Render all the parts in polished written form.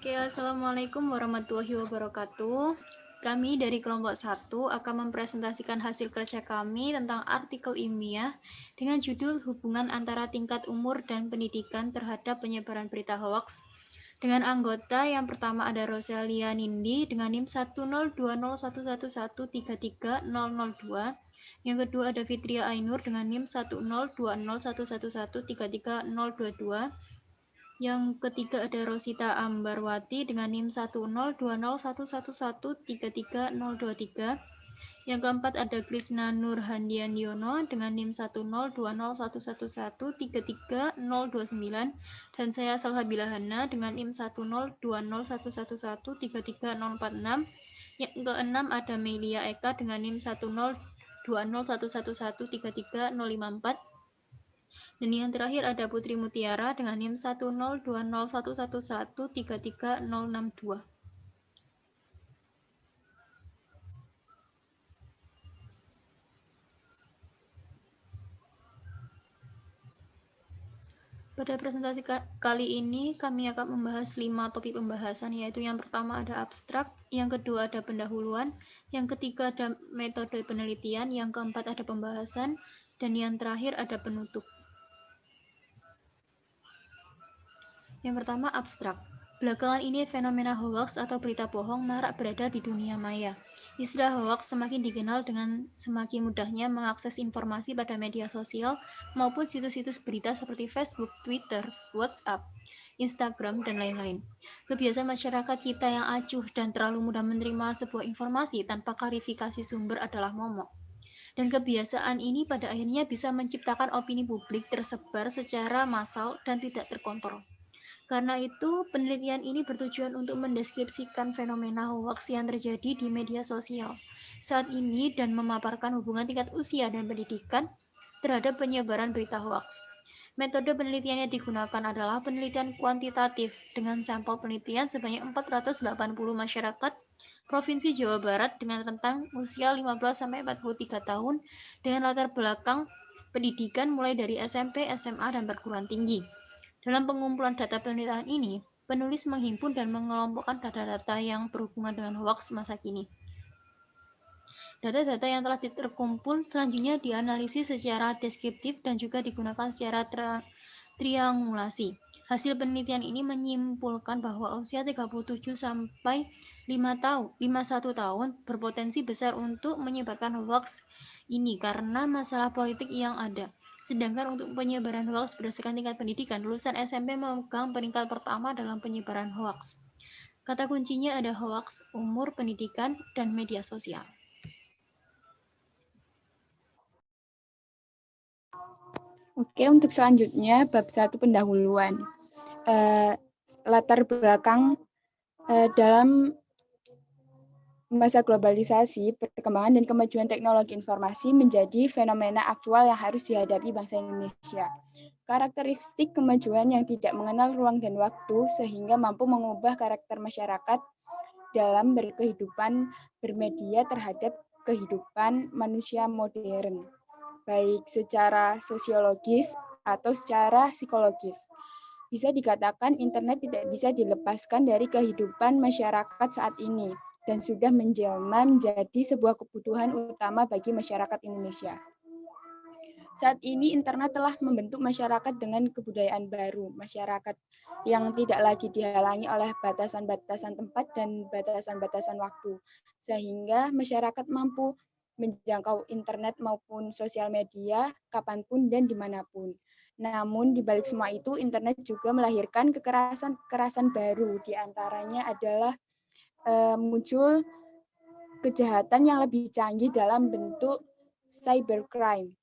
Oke, Assalamualaikum warahmatullahi wabarakatuh. Kami dari kelompok 1 akan mempresentasikan hasil kerja kami tentang artikel ilmiah dengan judul Hubungan antara tingkat umur dan pendidikan terhadap penyebaran berita hoax. Dengan anggota yang pertama ada Rosalia Nindi dengan NIM 1020111333002. Yang kedua ada Fitria Ainur dengan NIM 1020111133022. Yang ketiga ada Rosita Ambarwati dengan NIM 1020111133023. Yang keempat ada Krisna Nurhandianyono dengan NIM 1020111133029 dan saya Salsabila Hana dengan NIM 1020111133046. Yang keenam ada Melia Eka dengan NIM 1020111133054. Dan yang terakhir ada Putri Mutiara dengan NIM 1020111133062. Pada presentasi kali ini kami akan membahas 5 topik pembahasan, yaitu yang pertama ada abstrak, yang kedua ada pendahuluan, yang ketiga ada metode penelitian, yang keempat ada pembahasan, dan yang terakhir ada penutup. Yang pertama, abstrak. Belakangan ini fenomena hoax atau berita bohong marak beredar di dunia maya. Istilah hoax semakin dikenal dengan semakin mudahnya mengakses informasi pada media sosial maupun situs-situs berita seperti Facebook, Twitter, WhatsApp, Instagram, dan lain-lain. Kebiasaan masyarakat kita yang acuh dan terlalu mudah menerima sebuah informasi tanpa klarifikasi sumber adalah momok. Dan kebiasaan ini pada akhirnya bisa menciptakan opini publik tersebar secara massal dan tidak terkontrol. Karena itu, penelitian ini bertujuan untuk mendeskripsikan fenomena hoax yang terjadi di media sosial saat ini dan memaparkan hubungan tingkat usia dan pendidikan terhadap penyebaran berita hoax. Metode penelitian yang digunakan adalah penelitian kuantitatif dengan sampel penelitian sebanyak 480 masyarakat Provinsi Jawa Barat dengan rentang usia 15-43 tahun dengan latar belakang pendidikan mulai dari SMP, SMA, dan perguruan tinggi. Dalam pengumpulan data penelitian ini, penulis menghimpun dan mengelompokkan data-data yang berhubungan dengan hoax masa kini. Data-data yang telah terkumpul selanjutnya dianalisis secara deskriptif dan juga digunakan secara triangulasi. Hasil penelitian ini menyimpulkan bahwa usia 37 sampai 51 tahun berpotensi besar untuk menyebarkan hoax ini karena masalah politik yang ada. Sedangkan untuk penyebaran hoax berdasarkan tingkat pendidikan, lulusan SMP memegang peringkat pertama dalam penyebaran hoax. Kata kuncinya ada hoax, umur, pendidikan, dan media sosial. Oke, untuk selanjutnya bab 1 pendahuluan. Latar belakang dalam masa globalisasi, perkembangan dan kemajuan teknologi informasi menjadi fenomena aktual yang harus dihadapi bangsa Indonesia. Karakteristik kemajuan yang tidak mengenal ruang dan waktu sehingga mampu mengubah karakter masyarakat dalam berkehidupan bermedia terhadap kehidupan manusia modern, baik secara sosiologis atau secara psikologis. Bisa dikatakan internet tidak bisa dilepaskan dari kehidupan masyarakat saat ini dan sudah menjelma menjadi sebuah kebutuhan utama bagi masyarakat Indonesia. Saat ini internet telah membentuk masyarakat dengan kebudayaan baru, masyarakat yang tidak lagi dihalangi oleh batasan-batasan tempat dan batasan-batasan waktu, sehingga masyarakat mampu menjangkau internet maupun sosial media kapanpun dan dimanapun. Namun di balik semua itu, internet juga melahirkan kekerasan baru, diantaranya adalah muncul kejahatan yang lebih canggih dalam bentuk cybercrime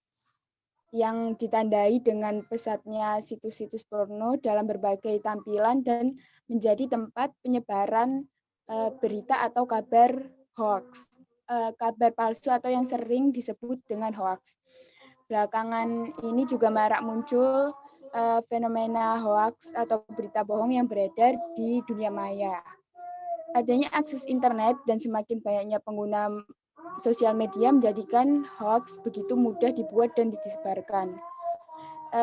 yang ditandai dengan pesatnya situs-situs porno dalam berbagai tampilan dan menjadi tempat penyebaran berita atau kabar hoax, kabar palsu atau yang sering disebut dengan hoax. Belakangan ini juga marak muncul fenomena hoax atau berita bohong yang beredar di dunia maya. Adanya akses internet dan semakin banyaknya pengguna sosial media menjadikan hoax begitu mudah dibuat dan disebarkan.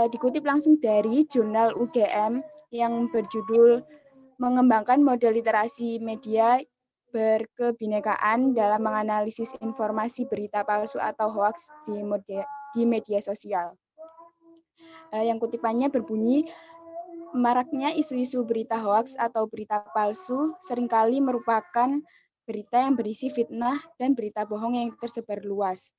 Dikutip langsung dari jurnal UGM yang berjudul mengembangkan model literasi media berkebinekaan dalam menganalisis informasi berita palsu atau hoaks di media sosial. Yang kutipannya berbunyi, maraknya isu-isu berita hoaks atau berita palsu seringkali merupakan berita yang berisi fitnah dan berita bohong yang tersebar luas.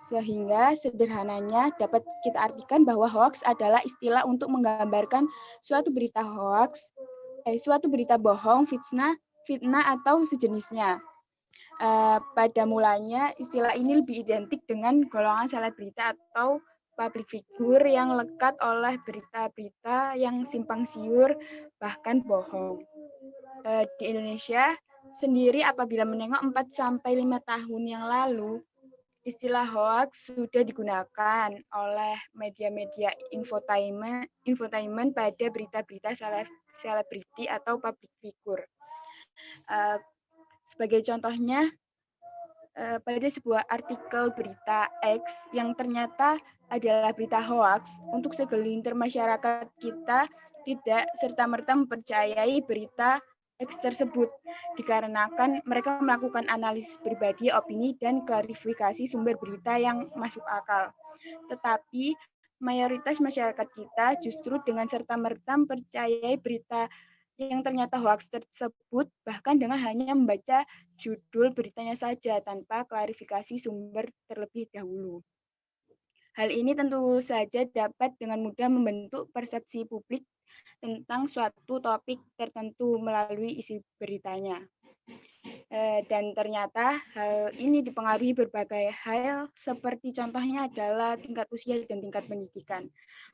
Sehingga sederhananya dapat kita artikan bahwa hoaks adalah istilah untuk menggambarkan suatu berita bohong, fitnah atau sejenisnya. Pada mulanya istilah ini lebih identik dengan golongan selebrita atau public figure yang lekat oleh berita-berita yang simpang siur bahkan bohong. Di Indonesia sendiri apabila menengok 4-5 tahun yang lalu, istilah hoax sudah digunakan oleh media-media infotainment pada berita-berita selebriti atau public figure. Sebagai contohnya, pada sebuah artikel berita X yang ternyata adalah berita hoax, untuk segelintir masyarakat kita tidak serta-merta mempercayai berita X tersebut, dikarenakan mereka melakukan analisis pribadi, opini, dan klarifikasi sumber berita yang masuk akal. Tetapi mayoritas masyarakat kita justru dengan serta-merta mempercayai berita yang ternyata hoax tersebut, bahkan dengan hanya membaca judul beritanya saja tanpa klarifikasi sumber terlebih dahulu. Hal ini tentu saja dapat dengan mudah membentuk persepsi publik tentang suatu topik tertentu melalui isi beritanya. Dan ternyata hal ini dipengaruhi berbagai hal, seperti contohnya adalah tingkat usia dan tingkat pendidikan.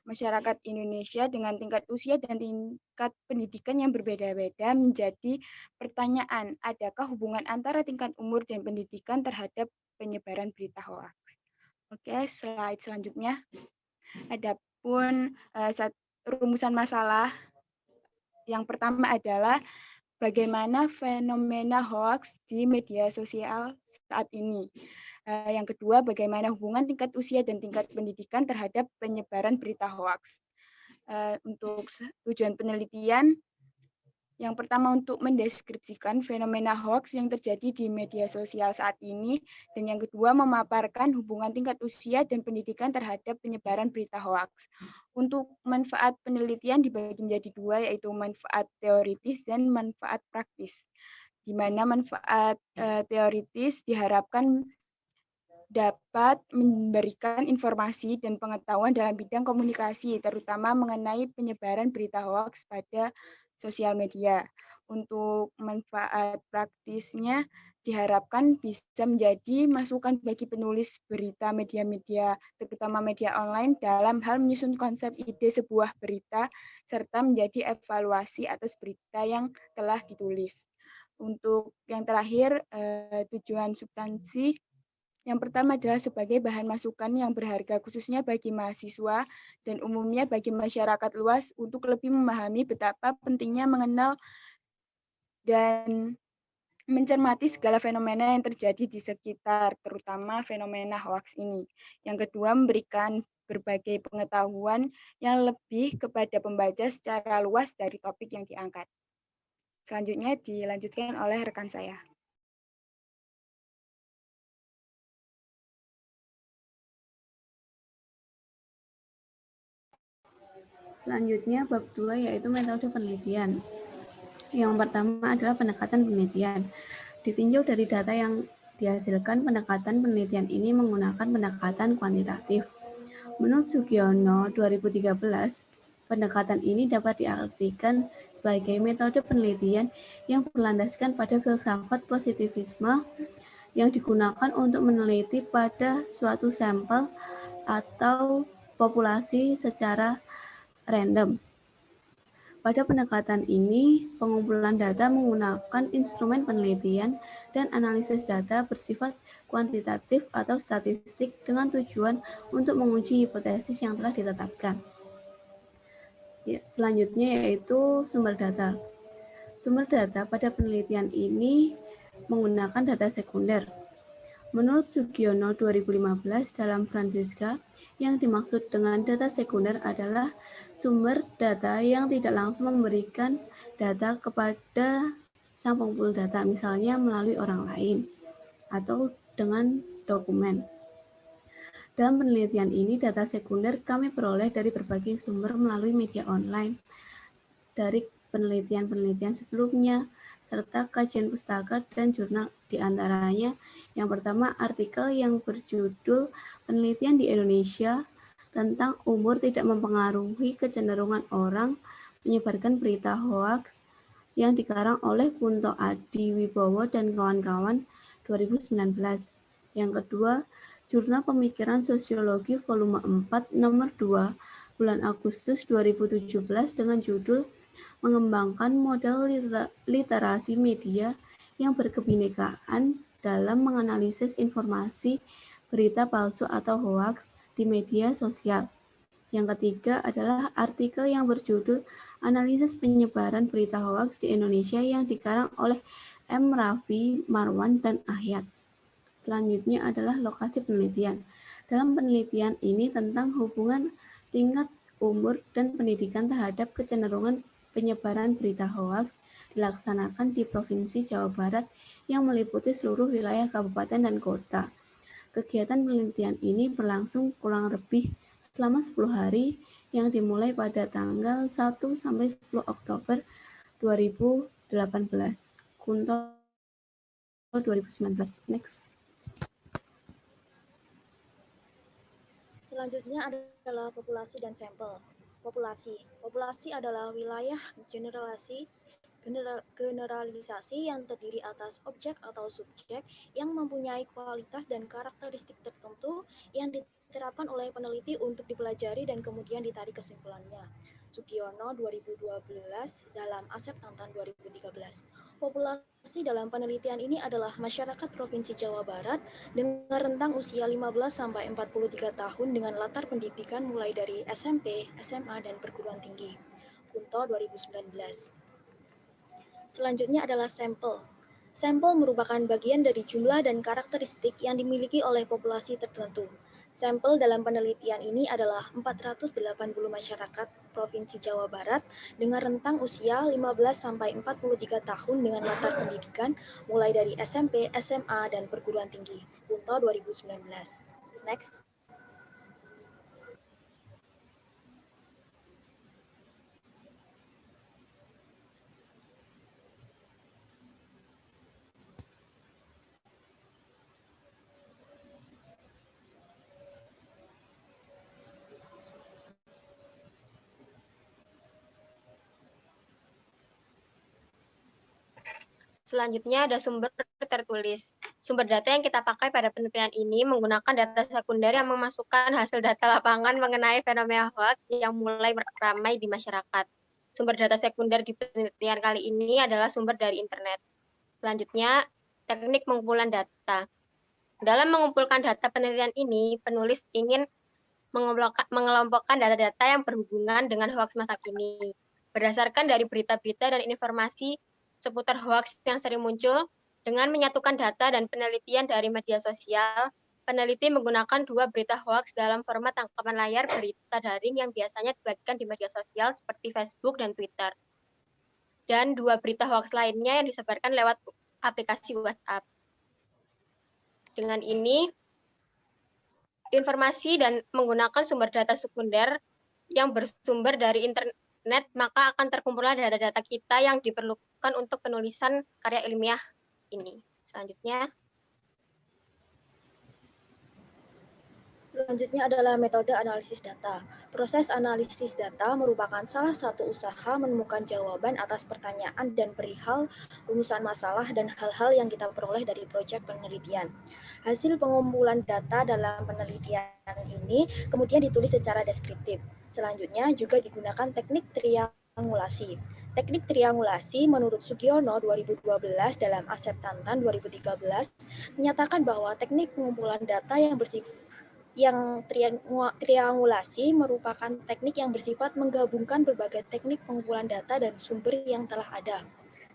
Masyarakat Indonesia dengan tingkat usia dan tingkat pendidikan yang berbeda-beda menjadi pertanyaan, adakah hubungan antara tingkat umur dan pendidikan terhadap penyebaran berita hoaks? Oke, slide selanjutnya. Adapun rumusan masalah yang pertama adalah bagaimana fenomena hoax di media sosial saat ini. Yang kedua, bagaimana hubungan tingkat usia dan tingkat pendidikan terhadap penyebaran berita hoax. Untuk tujuan penelitian, yang pertama untuk mendeskripsikan fenomena hoax yang terjadi di media sosial saat ini, dan yang kedua memaparkan hubungan tingkat usia dan pendidikan terhadap penyebaran berita hoax. Untuk manfaat penelitian dibagi menjadi dua, yaitu manfaat teoritis dan manfaat praktis. Di mana manfaat teoritis diharapkan dapat memberikan informasi dan pengetahuan dalam bidang komunikasi, terutama mengenai penyebaran berita hoax pada sosial media. Untuk manfaat praktisnya diharapkan bisa menjadi masukan bagi penulis berita media-media, terutama media online, dalam hal menyusun konsep ide sebuah berita, serta menjadi evaluasi atas berita yang telah ditulis. Untuk yang terakhir, tujuan substansi yang pertama adalah sebagai bahan masukan yang berharga khususnya bagi mahasiswa dan umumnya bagi masyarakat luas untuk lebih memahami betapa pentingnya mengenal dan mencermati segala fenomena yang terjadi di sekitar, terutama fenomena hoax ini. Yang kedua, memberikan berbagai pengetahuan yang lebih kepada pembaca secara luas dari topik yang diangkat. Selanjutnya dilanjutkan oleh rekan saya. Selanjutnya, bab 2 yaitu metode penelitian. Yang pertama adalah pendekatan penelitian. Ditinjau dari data yang dihasilkan, pendekatan penelitian ini menggunakan pendekatan kuantitatif. Menurut Sugiono 2013, pendekatan ini dapat diartikan sebagai metode penelitian yang berlandaskan pada filsafat positivisme yang digunakan untuk meneliti pada suatu sampel atau populasi secara random. Pada pendekatan ini, pengumpulan data menggunakan instrumen penelitian dan analisis data bersifat kuantitatif atau statistik dengan tujuan untuk menguji hipotesis yang telah ditetapkan. Selanjutnya yaitu sumber data. Sumber data pada penelitian ini menggunakan data sekunder. Menurut Sugiono 2015 dalam Francisca, yang dimaksud dengan data sekunder adalah sumber data yang tidak langsung memberikan data kepada sang pengumpul data, misalnya melalui orang lain atau dengan dokumen. Dalam penelitian ini, data sekunder kami peroleh dari berbagai sumber melalui media online, dari penelitian-penelitian sebelumnya, serta kajian pustaka dan jurnal, di antaranya yang pertama artikel yang berjudul Penelitian di Indonesia tentang umur tidak mempengaruhi kecenderungan orang menyebarkan berita hoaks yang dikarang oleh Kunto Adi Wibowo dan kawan-kawan 2019. Yang kedua, Jurnal Pemikiran Sosiologi volume 4 nomor 2 bulan Agustus 2017 dengan judul Mengembangkan Model Literasi Media yang Berkebinekaan dalam Menganalisis Informasi Berita Palsu atau Hoaks di Media Sosial. Yang ketiga adalah artikel yang berjudul Analisis Penyebaran Berita Hoaks di Indonesia yang dikarang oleh M. Raffi, Marwan, dan Ahyat. Selanjutnya adalah lokasi penelitian. Dalam penelitian ini tentang hubungan tingkat umur dan pendidikan terhadap kecenderungan penyebaran berita hoaks dilaksanakan di Provinsi Jawa Barat yang meliputi seluruh wilayah kabupaten dan kota. Kegiatan penelitian ini berlangsung kurang lebih selama 10 hari yang dimulai pada tanggal 1 sampai 10 Oktober 2018. Kunto 2019. Next. Selanjutnya adalah populasi dan sampel. Populasi adalah wilayah generalisasi yang terdiri atas objek atau subjek yang mempunyai kualitas dan karakteristik tertentu yang diterapkan oleh peneliti untuk dipelajari dan kemudian ditarik kesimpulannya. Sugiono 2012 dalam Asep Tantan 2013. Populasi dalam penelitian ini adalah masyarakat Provinsi Jawa Barat dengan rentang usia 15 sampai 43 tahun dengan latar pendidikan mulai dari SMP, SMA, dan perguruan tinggi. Kunto 2019. Selanjutnya adalah sampel. Sampel merupakan bagian dari jumlah dan karakteristik yang dimiliki oleh populasi tertentu. Sampel dalam penelitian ini adalah 480 masyarakat Provinsi Jawa Barat dengan rentang usia 15 sampai 43 tahun dengan latar pendidikan mulai dari SMP, SMA, dan perguruan tinggi. Kunto 2019. Next. Selanjutnya ada sumber tertulis. Sumber data yang kita pakai pada penelitian ini menggunakan data sekunder yang memasukkan hasil data lapangan mengenai fenomena hoax yang mulai ramai di masyarakat. Sumber data sekunder di penelitian kali ini adalah sumber dari internet. Selanjutnya, teknik pengumpulan data. Dalam mengumpulkan data penelitian ini, penulis ingin mengelompokkan data-data yang berhubungan dengan hoax masa kini. Berdasarkan dari berita-berita dan informasi seputar hoax yang sering muncul, dengan menyatukan data dan penelitian dari media sosial, peneliti menggunakan 2 berita hoax dalam format tangkapan layar berita daring yang biasanya dibagikan di media sosial seperti Facebook dan Twitter. Dan 2 berita hoax lainnya yang disebarkan lewat aplikasi WhatsApp. Dengan ini, informasi dan menggunakan sumber data sekunder yang bersumber dari internet, maka akan terkumpullah data-data kita yang diperlukan untuk penulisan karya ilmiah ini. Selanjutnya adalah metode analisis data. Proses analisis data merupakan salah satu usaha menemukan jawaban atas pertanyaan dan perihal rumusan masalah dan hal-hal yang kita peroleh dari proyek penelitian. Hasil pengumpulan data dalam penelitian ini kemudian ditulis secara deskriptif. Selanjutnya juga digunakan teknik triangulasi. Teknik triangulasi menurut Sugiono 2012 dalam Asep Tantan 2013 menyatakan bahwa teknik pengumpulan data yang triangulasi merupakan teknik yang bersifat menggabungkan berbagai teknik pengumpulan data dan sumber yang telah ada.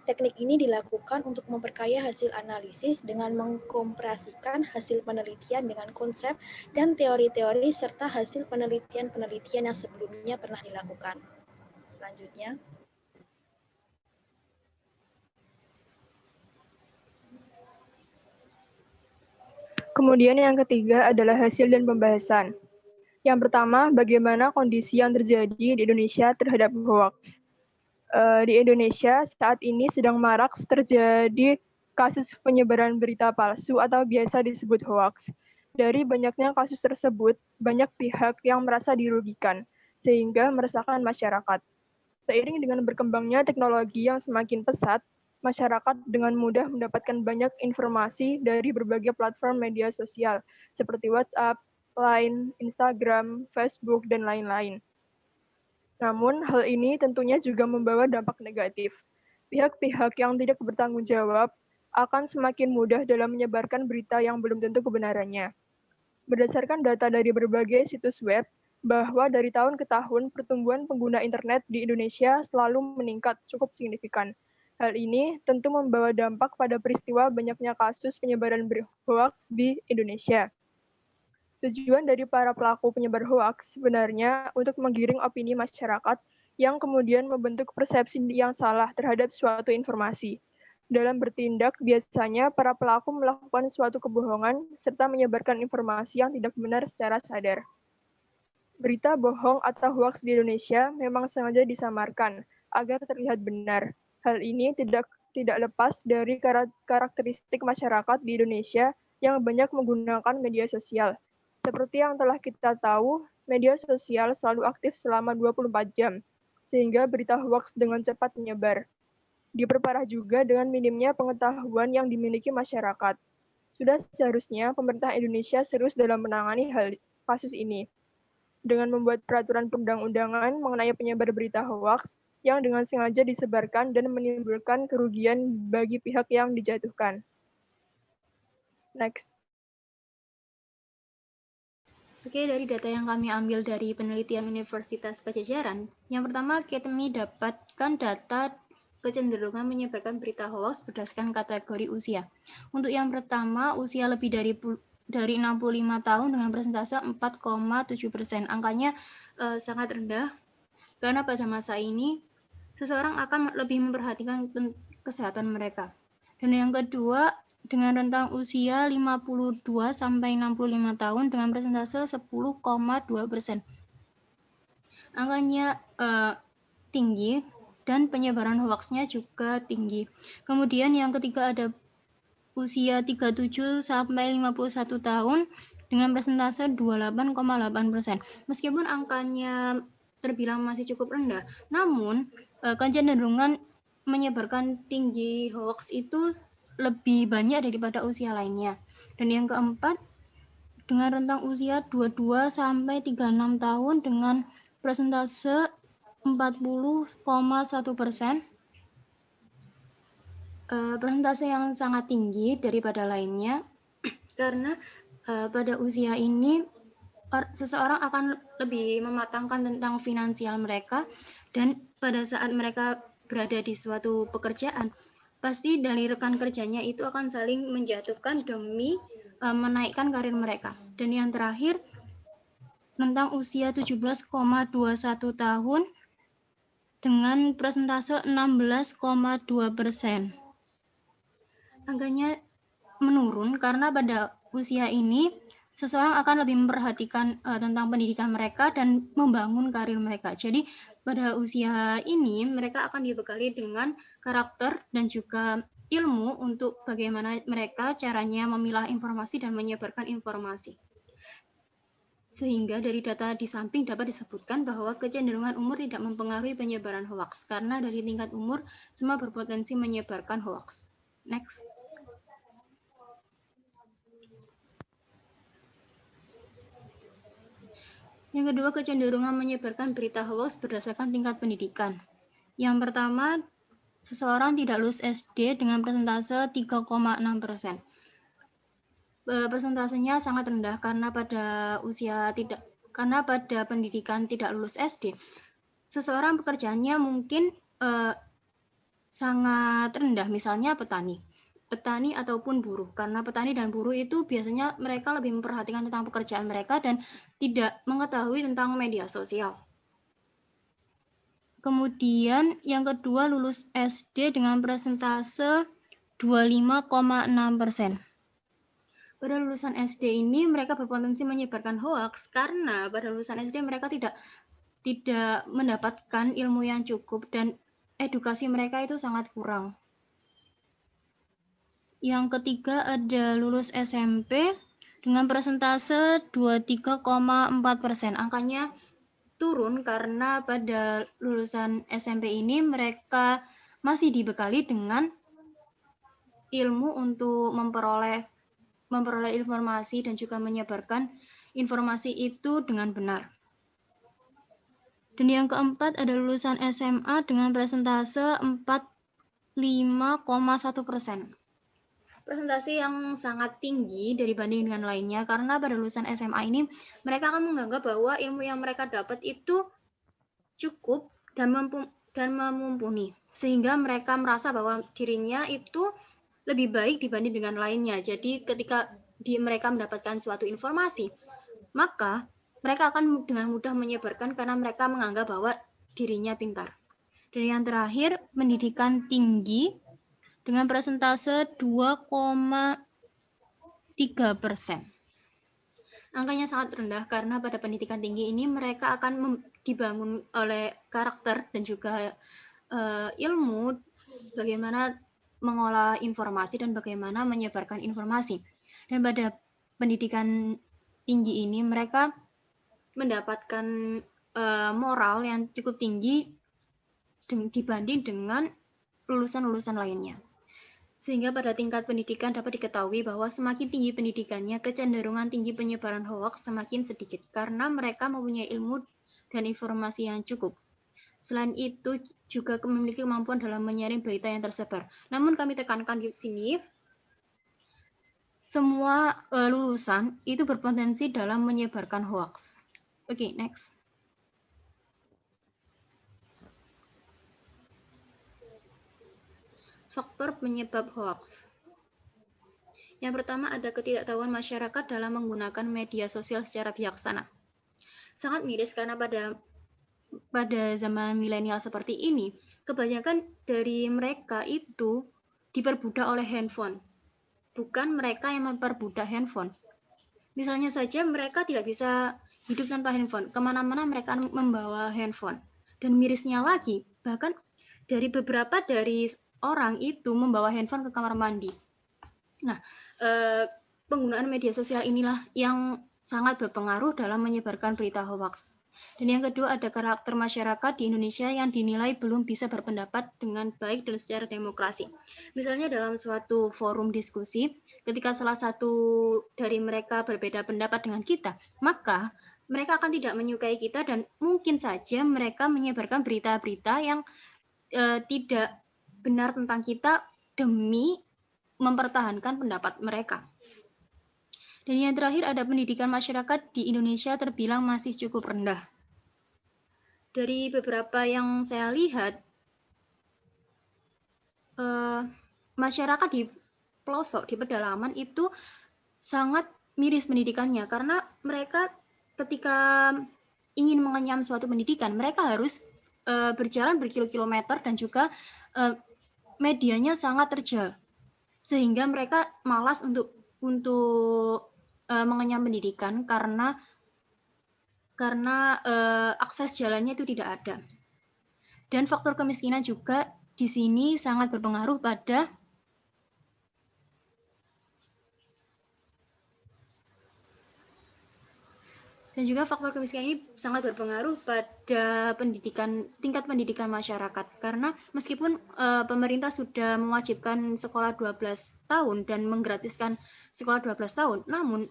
Teknik ini dilakukan untuk memperkaya hasil analisis dengan mengkompresikan hasil penelitian dengan konsep dan teori-teori serta hasil penelitian-penelitian yang sebelumnya pernah dilakukan. Selanjutnya. Kemudian yang ketiga adalah hasil dan pembahasan. Yang pertama, bagaimana kondisi yang terjadi di Indonesia terhadap hoax. Di Indonesia saat ini sedang marak terjadi kasus penyebaran berita palsu atau biasa disebut hoax. Dari banyaknya kasus tersebut, banyak pihak yang merasa dirugikan, sehingga meresahkan masyarakat. Seiring dengan berkembangnya teknologi yang semakin pesat, masyarakat dengan mudah mendapatkan banyak informasi dari berbagai platform media sosial, seperti WhatsApp, Line, Instagram, Facebook, dan lain-lain. Namun, hal ini tentunya juga membawa dampak negatif. Pihak-pihak yang tidak bertanggung jawab akan semakin mudah dalam menyebarkan berita yang belum tentu kebenarannya. Berdasarkan data dari berbagai situs web, bahwa dari tahun ke tahun pertumbuhan pengguna internet di Indonesia selalu meningkat cukup signifikan. Hal ini tentu membawa dampak pada peristiwa banyaknya kasus penyebaran hoax di Indonesia. Tujuan dari para pelaku penyebar hoaks sebenarnya untuk menggiring opini masyarakat yang kemudian membentuk persepsi yang salah terhadap suatu informasi. Dalam bertindak, biasanya para pelaku melakukan suatu kebohongan serta menyebarkan informasi yang tidak benar secara sadar. Berita bohong atau hoaks di Indonesia memang sengaja disamarkan agar terlihat benar. Hal ini tidak lepas dari karakteristik masyarakat di Indonesia yang banyak menggunakan media sosial. Seperti yang telah kita tahu, media sosial selalu aktif selama 24 jam, sehingga berita hoaks dengan cepat menyebar. Diperparah juga dengan minimnya pengetahuan yang dimiliki masyarakat. Sudah seharusnya pemerintah Indonesia serius dalam menangani kasus ini, dengan membuat peraturan perundang-undangan mengenai penyebar berita hoaks yang dengan sengaja disebarkan dan menimbulkan kerugian bagi pihak yang dijatuhkan. Next. Oke, dari data yang kami ambil dari penelitian Universitas Pajajaran, yang pertama kami dapatkan data kecenderungan menyebarkan berita hoax berdasarkan kategori usia. Untuk yang pertama, usia lebih dari 65 tahun dengan persentase 4,7%. Angkanya sangat rendah karena pada masa ini seseorang akan lebih memperhatikan kesehatan mereka. Dan yang kedua, dengan rentang usia 52 sampai 65 tahun dengan persentase 10,2%. Angkanya tinggi dan penyebaran hoaxnya juga tinggi. Kemudian yang ketiga ada usia 37 sampai 51 tahun dengan persentase 28,8%. Meskipun angkanya terbilang masih cukup rendah, namun kecenderungan menyebarkan tinggi hoax itu lebih banyak daripada usia lainnya. Dan yang keempat, dengan rentang usia 22 sampai 36 tahun dengan persentase 40,1%, persentase yang sangat tinggi daripada lainnya, karena pada usia ini seseorang akan lebih mematangkan tentang finansial mereka, dan pada saat mereka berada di suatu pekerjaan, pasti dari rekan kerjanya itu akan saling menjatuhkan demi menaikkan karir mereka. Dan yang terakhir, rentang usia 17,21 tahun dengan persentase 16,2%. Angkanya menurun karena pada usia ini seseorang akan lebih memperhatikan tentang pendidikan mereka dan membangun karir mereka. Jadi pada usia ini mereka akan dibekali dengan karakter dan juga ilmu untuk bagaimana mereka caranya memilah informasi dan menyebarkan informasi. Sehingga dari data di samping dapat disebutkan bahwa kecenderungan umur tidak mempengaruhi penyebaran hoaks, karena dari tingkat umur semua berpotensi menyebarkan hoaks. Next. Yang kedua, kecenderungan menyebarkan berita hoax berdasarkan tingkat pendidikan. Yang pertama, seseorang tidak lulus SD dengan persentase 3,6%. Persentasenya sangat rendah karena pada pendidikan tidak lulus SD, seseorang pekerjaannya mungkin sangat rendah, misalnya petani ataupun buruh, karena petani dan buruh itu biasanya mereka lebih memperhatikan tentang pekerjaan mereka dan tidak mengetahui tentang media sosial. Kemudian yang kedua, lulus SD dengan persentase 25,6%. pada lulusan SD ini mereka berpotensi menyebarkan hoaks karena pada lulusan SD mereka tidak mendapatkan ilmu yang cukup dan edukasi mereka itu sangat kurang. Yang ketiga ada lulus SMP dengan persentase 23,4%. Angkanya turun karena pada lulusan SMP ini mereka masih dibekali dengan ilmu untuk memperoleh informasi dan juga menyebarkan informasi itu dengan benar. Dan yang keempat ada lulusan SMA dengan persentase 45,1%. Presentasi yang sangat tinggi dibanding dengan lainnya karena pada lulusan SMA ini mereka akan menganggap bahwa ilmu yang mereka dapat itu cukup dan mumpuni, sehingga mereka merasa bahwa dirinya itu lebih baik dibanding dengan lainnya. Jadi ketika mereka mendapatkan suatu informasi, maka mereka akan dengan mudah menyebarkan karena mereka menganggap bahwa dirinya pintar. Dan yang terakhir, pendidikan tinggi dengan persentase 2,3%. Angkanya sangat rendah karena pada pendidikan tinggi ini mereka akan dibangun oleh karakter dan juga ilmu bagaimana mengolah informasi dan bagaimana menyebarkan informasi. Dan pada pendidikan tinggi ini mereka mendapatkan moral yang cukup tinggi dibanding dengan lulusan-lulusan lainnya. Sehingga pada tingkat pendidikan dapat diketahui bahwa semakin tinggi pendidikannya, kecenderungan tinggi penyebaran hoaks semakin sedikit karena mereka mempunyai ilmu dan informasi yang cukup. Selain itu juga memiliki kemampuan dalam menyaring berita yang tersebar. Namun kami tekankan di sini, semua lulusan itu berpotensi dalam menyebarkan hoaks. Oke, next. Faktor penyebab hoaks. Yang pertama ada ketidaktahuan masyarakat dalam menggunakan media sosial secara bijaksana. Sangat miris karena pada zaman milenial seperti ini, kebanyakan dari mereka itu diperbudak oleh handphone. Bukan mereka yang memperbudak handphone. Misalnya saja mereka tidak bisa hidup tanpa handphone. Kemana-mana mereka membawa handphone. Dan mirisnya lagi, bahkan dari beberapa dari orang itu membawa handphone ke kamar mandi. Nah, penggunaan media sosial inilah yang sangat berpengaruh dalam menyebarkan berita hoaks. Dan yang kedua ada karakter masyarakat di Indonesia yang dinilai belum bisa berpendapat dengan baik dan secara demokrasi. Misalnya dalam suatu forum diskusi, ketika salah satu dari mereka berbeda pendapat dengan kita, maka mereka akan tidak menyukai kita dan mungkin saja mereka menyebarkan berita-berita yang tidak benar tentang kita demi mempertahankan pendapat mereka. Dan yang terakhir ada pendidikan masyarakat di Indonesia terbilang masih cukup rendah. Dari beberapa yang saya lihat, masyarakat di pelosok, di pedalaman itu sangat miris pendidikannya karena mereka ketika ingin mengenyam suatu pendidikan, mereka harus berjalan berkilo-kilometer dan juga medianya sangat terjal. Sehingga mereka malas untuk mengenyam pendidikan karena akses jalannya itu tidak ada. Dan faktor kemiskinan juga di sini sangat berpengaruh pada tingkat pendidikan masyarakat karena meskipun pemerintah sudah mewajibkan sekolah 12 tahun dan menggratiskan sekolah 12 tahun, namun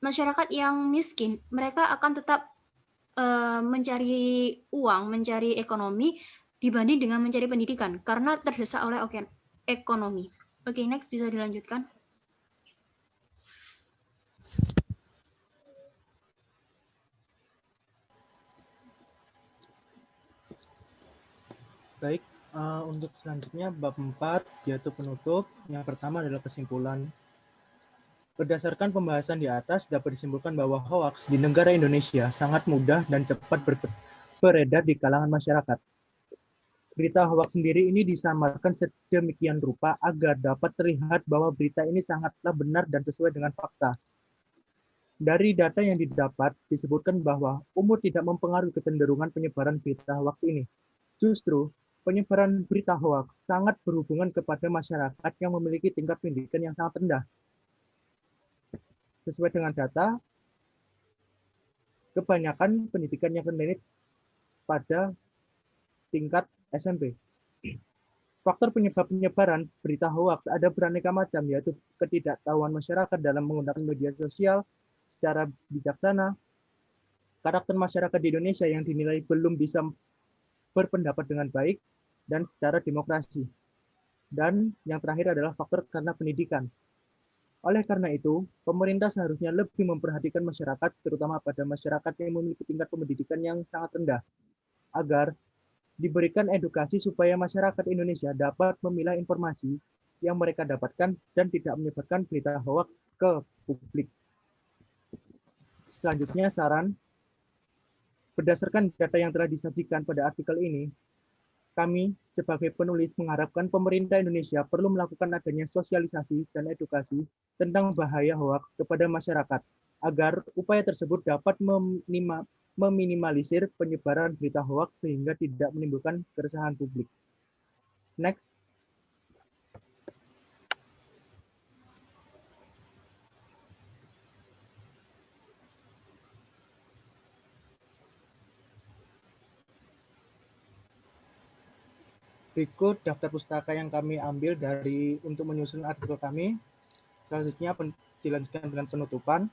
masyarakat yang miskin mereka akan tetap mencari uang, mencari ekonomi dibanding dengan mencari pendidikan karena terdesak oleh ekonomi. Oke, next bisa dilanjutkan. Baik, untuk selanjutnya bab 4 yaitu penutup. Yang pertama adalah kesimpulan. Berdasarkan pembahasan di atas dapat disimpulkan bahwa hoaks di negara Indonesia sangat mudah dan cepat beredar di kalangan masyarakat. Berita hoax sendiri ini disamarkan sedemikian rupa agar dapat terlihat bahwa berita ini sangatlah benar dan sesuai dengan fakta. Dari data yang didapat, disebutkan bahwa umur tidak mempengaruhi kecenderungan penyebaran berita hoax ini. Justru, penyebaran berita hoax sangat berhubungan kepada masyarakat yang memiliki tingkat pendidikan yang sangat rendah. Sesuai dengan data, kebanyakan pendidikan yang rendah pada tingkat SMP. Faktor penyebab penyebaran berita hoax ada beraneka macam, yaitu ketidaktahuan masyarakat dalam menggunakan media sosial secara bijaksana, karakter masyarakat di Indonesia yang dinilai belum bisa berpendapat dengan baik, dan secara demokrasi. Dan yang terakhir adalah faktor karena pendidikan. Oleh karena itu, pemerintah seharusnya lebih memperhatikan masyarakat, terutama pada masyarakat yang memiliki tingkat pendidikan yang sangat rendah, agar diberikan edukasi supaya masyarakat Indonesia dapat memilah informasi yang mereka dapatkan dan tidak menyebarkan berita hoax ke publik. Selanjutnya, saran. Berdasarkan data yang telah disajikan pada artikel ini, kami sebagai penulis mengharapkan pemerintah Indonesia perlu melakukan adanya sosialisasi dan edukasi tentang bahaya hoax kepada masyarakat, agar upaya tersebut dapat meminimalisir penyebaran berita hoax sehingga tidak menimbulkan keresahan publik. Next. Berikut daftar pustaka yang kami ambil untuk menyusun artikel kami. Selanjutnya dilanjutkan dengan penutupan.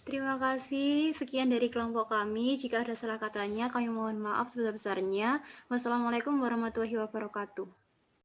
Terima kasih. Sekian dari kelompok kami. Jika ada salah katanya, kami mohon maaf sebesar-besarnya. Wassalamualaikum warahmatullahi wabarakatuh.